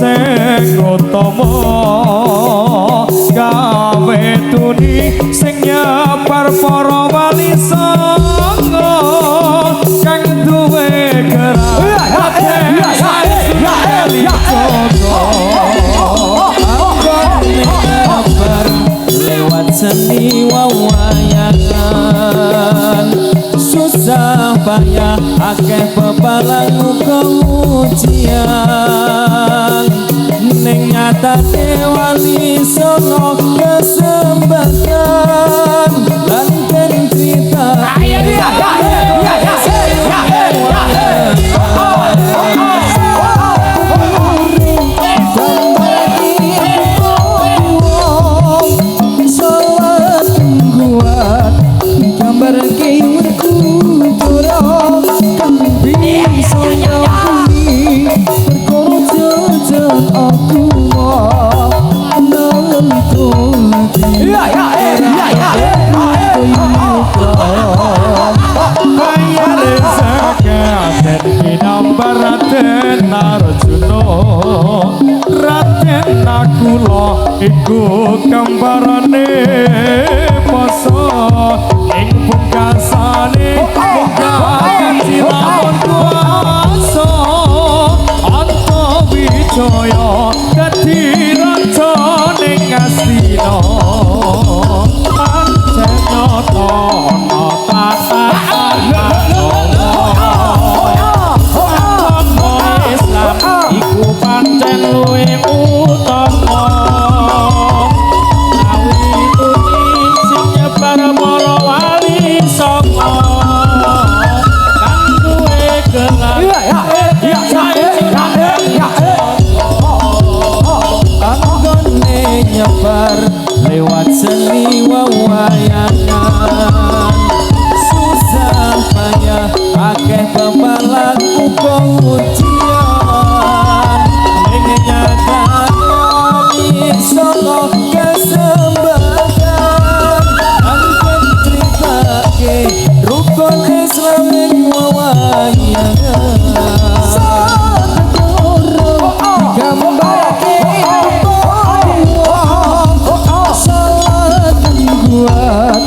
sing utama gawe tuni sing nyebar para wali songo kang duwe gerak lewat seni wawayangan susah payah akeh pepalang uga ujian ning nyatane wali songo kesembahan lan keng cerita Raden Nakula iku gambarane poso ing pungkasane kaji lawan kuasa Antawijaya dadi raja ning Astina pancen nyata tata iku pancen luwe utama awitune sing nyebar para wali songo kang duwe gerak anggone nyebar lewat seni wawayangan susah payah akeh pembalak uga ujian solo kesembahan angkat ceritake rukun Islam yang wawayangan gambarake salat buat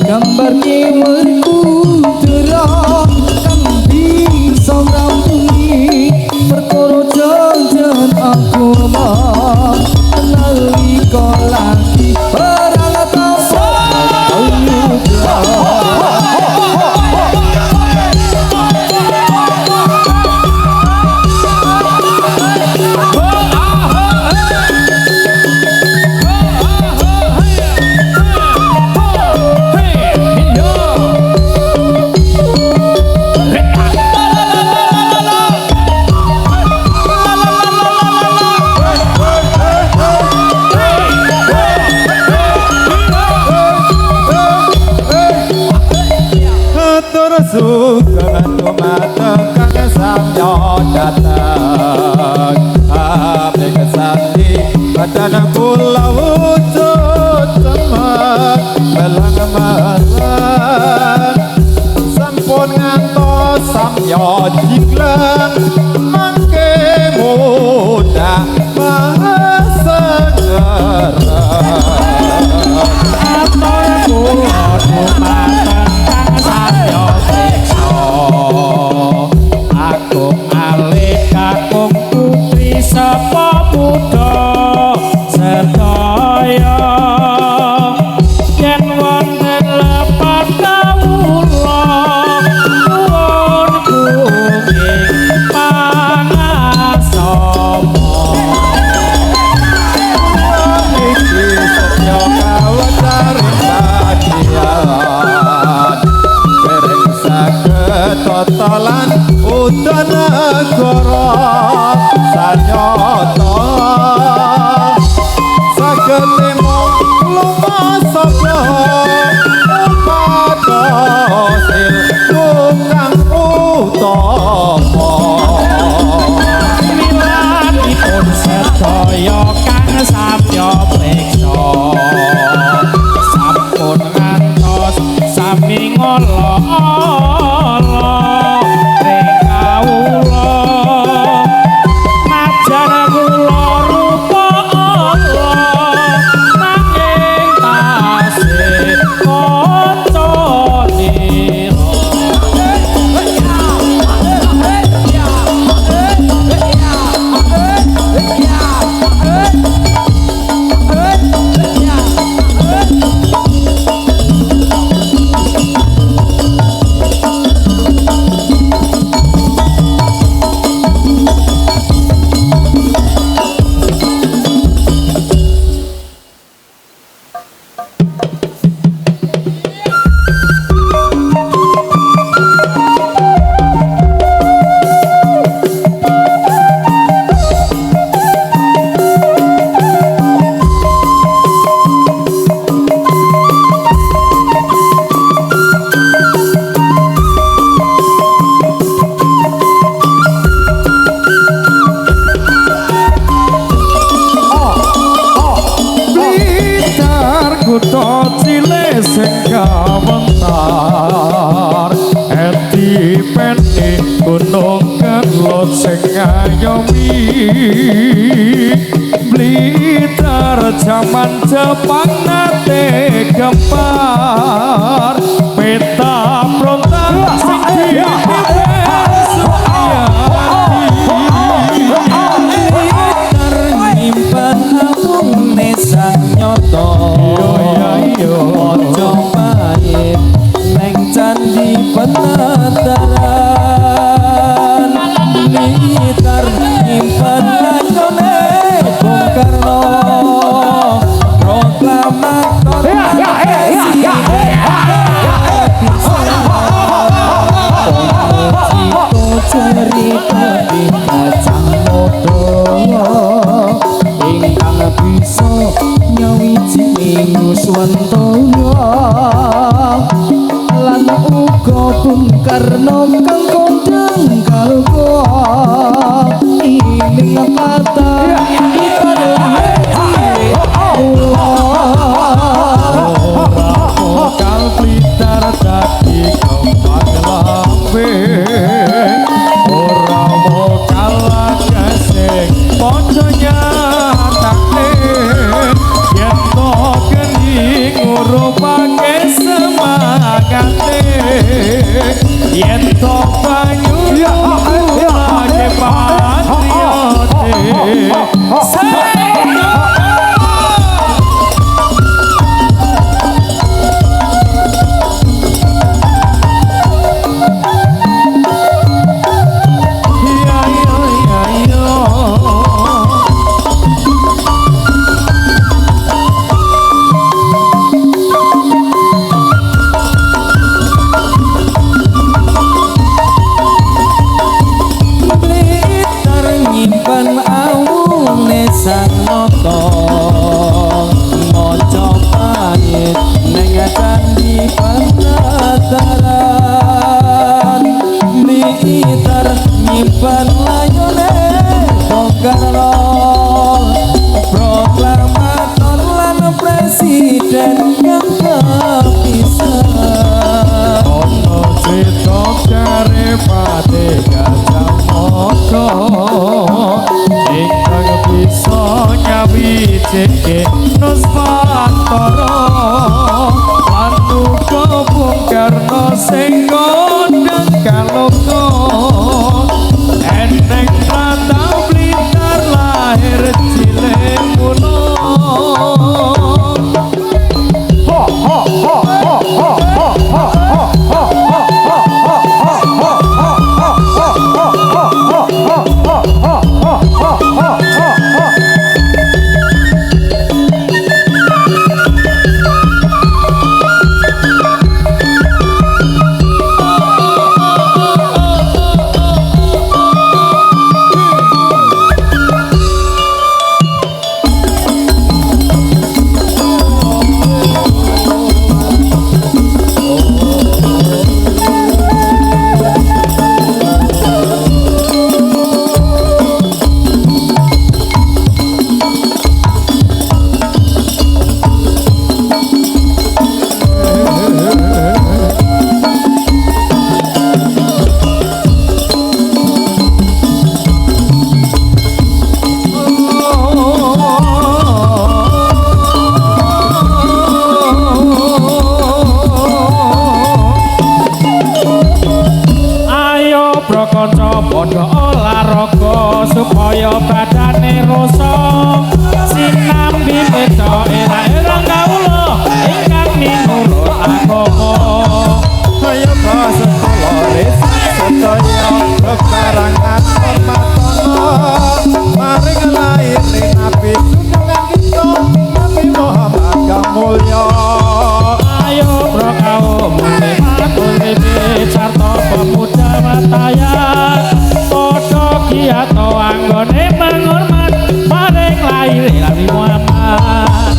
gambar merkudera kang bisa ngrampungi perkara jangan aku mah nalika lagi perang tanpa sukan kumatekan samyo datang ape kesati badan kula wujud teman belang maran sampun ngantos samyo jiklan mangke muda bahasa aku alih kakung putri sapa muda sedaya yen wonten lepat kawula nuwun kuning panasama iki setya kawatari bagian dereng saged totolan udan negara sanyata saged mung lumasaka padosil kang utama milanipun sedaya kang sabya preksa sampun ngantos sami ngolo najan kula kawentar eti pene gunung kelot sing ngayomi Blitar zaman Jepang nate gempar peta frontal sing dipimpin Suryati nyimpen apune sang nyoto ojo pahit neng candi penataran Blitar nyimpen lajone Bung Karno proklamator cerita di kacang modo ingkang bisa nyawiji Nuswantara lan uga Bung Karno kang kondang kalko iling patah Kal Blitar dadi kembang lambe ora mokal gasing padha nyatakne yen to geni ngurupake semangate yen to banyu lagi patriote sang noto mojo pahit neng candi penataran Blitar nyimpen layone Bung Karno proklamator lan presiden kang kepisan ono cerita karepate Gajah Mada ingkang bisa nyawijike Nuswantara lan uga Bung Karno sing kondang kaloko eneng rantau Blitar lahir cilik kuno supaya badane rasa sinambi beda era kawula ingkang minurut agama kaya basa koloris sedaya kebarangan permatono maring lair Nabi junjungan kita Nabi Muhammad kang mulya ayo bro kaum mulai matur sarta pemuda mataya atau anggone menghormat maring lair Nabi Muhammad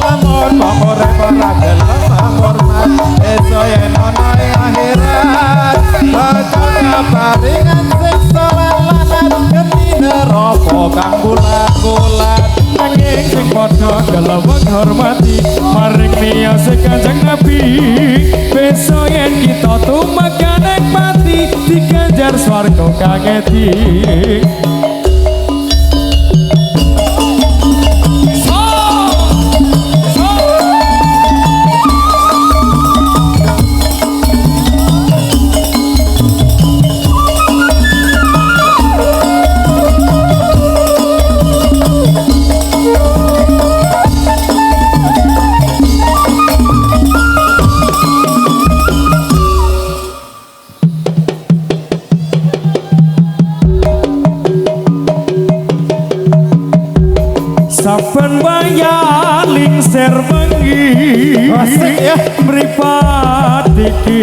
lamun pokore para gelem hormat esuk yen ana ing akhirat bakal paringan siksa lan lanat geni neraka kang bulat-bulat nanging sing padha gelem menghormati maring niyas Kanjeng Nabi kangeti saben wayah lingser bengi asik ya mripat iki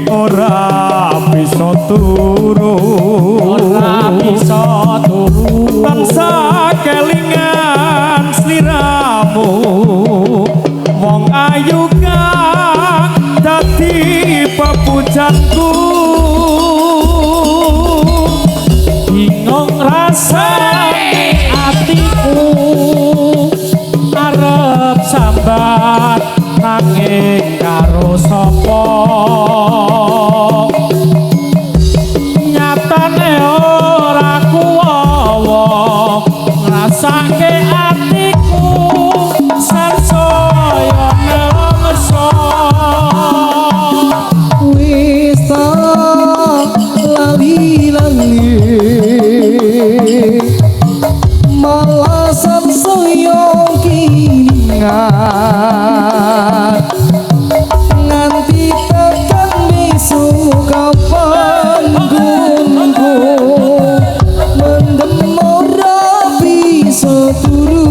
ora bisa turu tansah kelingan sliramu wong ayu kang dadi pepujanku bingung rasane atiku arep sambat nanging karo sapa nyatane ora kuwawa ngrasake atiku sansaya nelongso wis lali-lali malah sansaya kiningan nganti tekan besok kapan gunku mendem ora bisa turu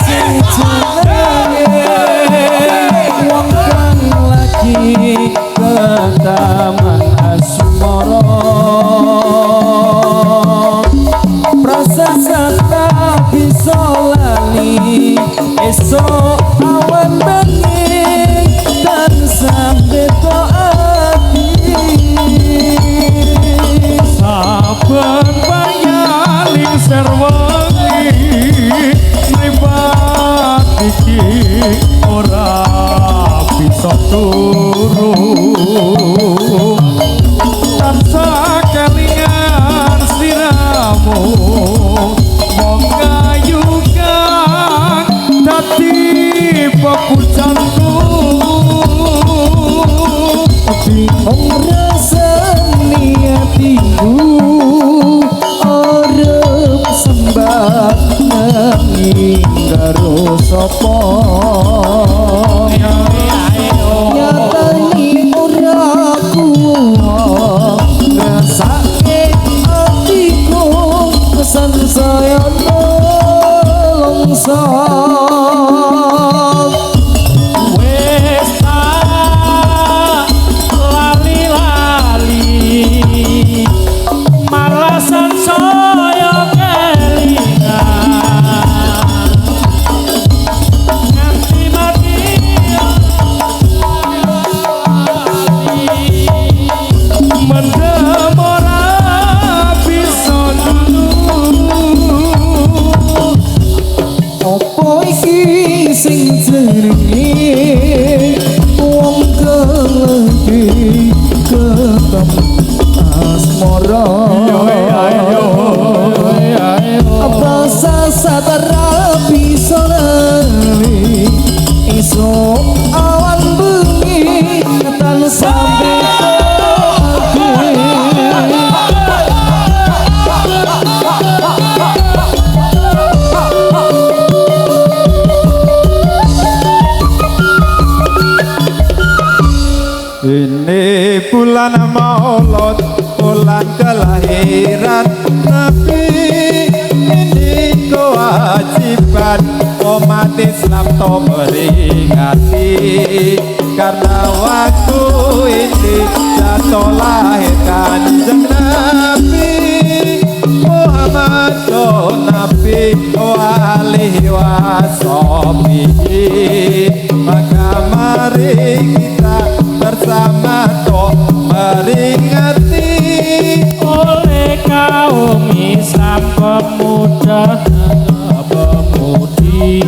sing jenenge wong kang lagi ke taman asmara proses tak bisa lali esok awan bengi dan sampai ati saben wayah lingser wengi mripat iki ora bisa turu tansah kelingan sliramu wong ayu kang dadi pepujanku bingung rasane atiku arep sembah nanging karo sapa nyatane ora kuwat ngrasake atiku pesan saya nelongso wis tak lali-lali malah sansaya kelingan nganti mati mendem ora bisa turu opo iki sing jenenge wong kelegi ketemu asmara apa sasatra bisa lali esok awan bengi tan sampai ini bulan Maulud, bulan kelahiran Nabi. Ini kewajiban umat Islam to meringati, karena waktu ini jatuh lahir Kanjeng Nabi Muhammad Nabi wa alihi washabihi. Maka mari kita bersama toh meringati oleh kaum Islam pemuda pemudi.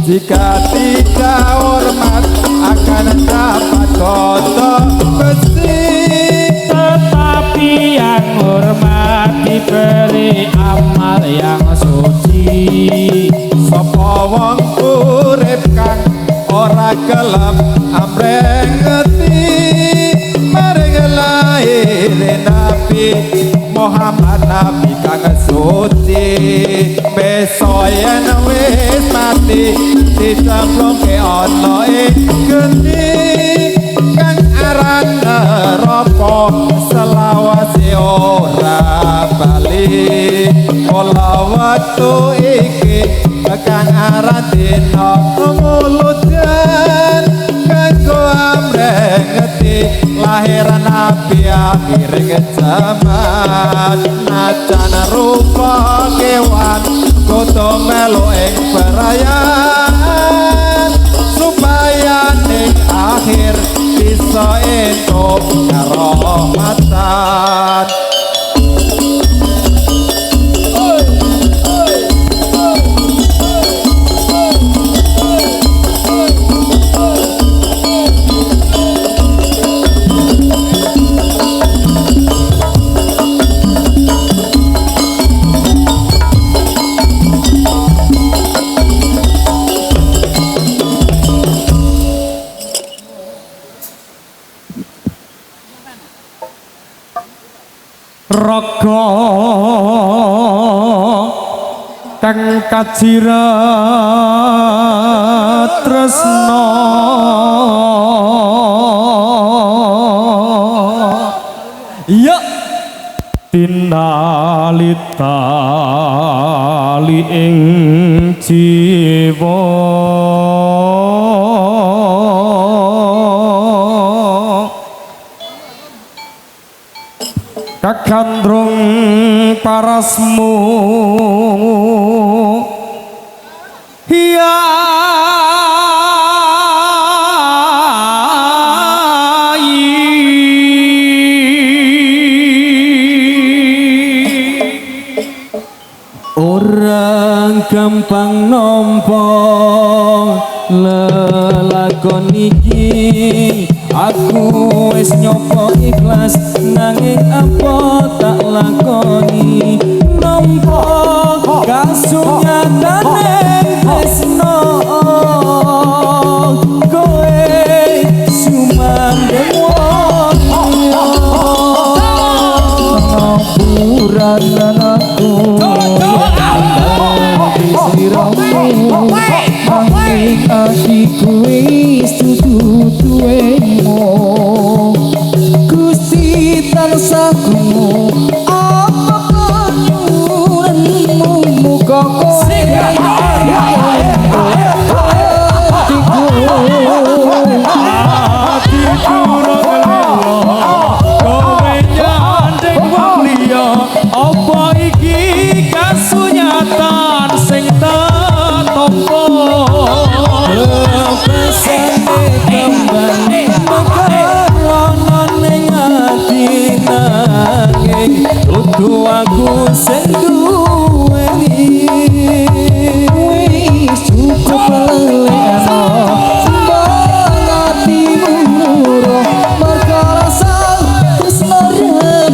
Jika tidak hormat akan kan dapat kotor besi tetapi yang hormat diberi amal yang suci. sapa wong urip kang ora gelem amreng ngeti maring lair Nabi Muhammad Nabi kang suci besok yen wis mati dicemplungke ana ing geni kang aran neraka selawase ora bali kala wektu iki kang aran dina muludan kanggo amrengeti lahiran Nabi akhir zaman najan rupa kewan kudu melu ing perayaan supaya ning akhir bisa entuk karomatan. Raga kang kajirat tresna ya tinalitali ing jiwa kakandrung parasmu ya orang gampang nampa lelakon iki aku wis nyoba ikhlas nanging apa tak lakoni nampa kasunyatane tresno kowe sumandeng wong puran anakku siramu nanging atiku wis duwe-duwemu Gusti tansah krungu apa kanyuranmu muga kowe atiku kowe nyandeng wong liya apa iki kasunyatan sing tetompo pesane kembali mekaronan ning ati nanging kudu aku sing duweni wis cukup leleno atimu nuruh merga rasa tresno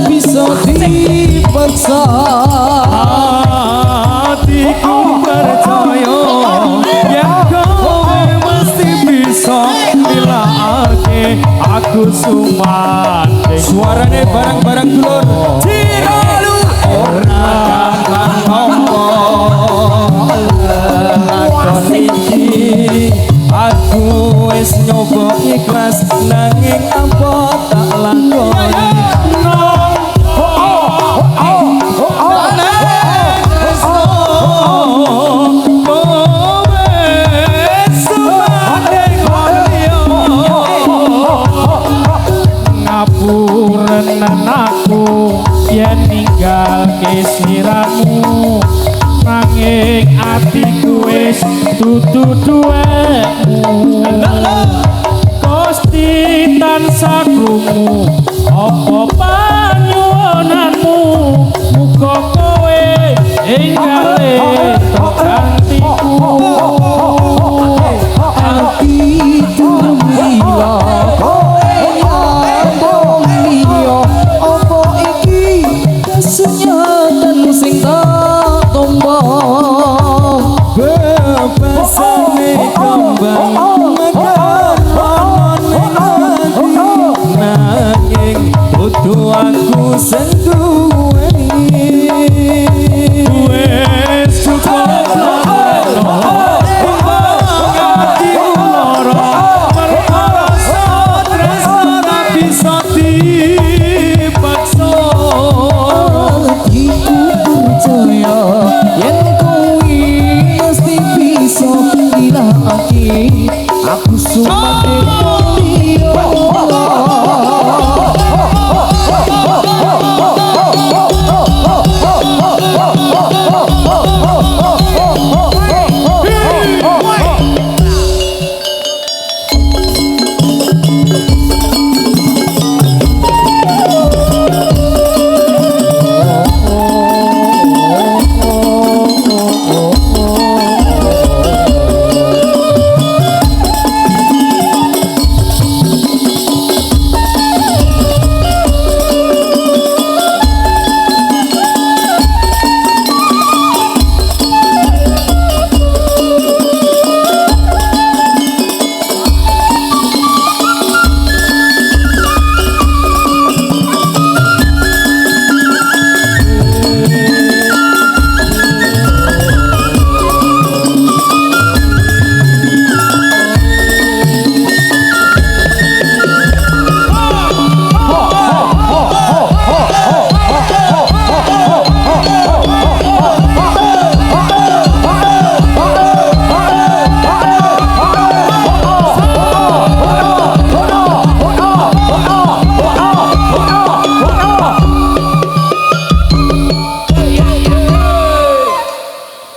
bisa dipaksa hatiku percaya yen kowe mesti bisa nilakake aku sumandeng suarane barang-barang dulur Ciralu ora gampang nampa lakon iki aku wis nyoba ikhlas nanging apa tak lakoni aku yen ninggal kesiramu nanging atiku wis dudu duwemu Gusti tansah krungu apa panyuwunanmu muga kowe enggale gantiku ati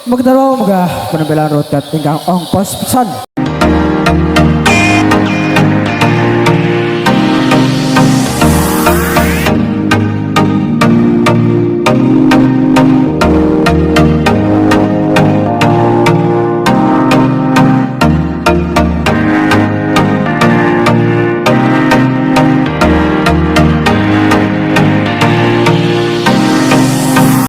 Magdaro mga penampilan rotet ingkang ongkos pisan.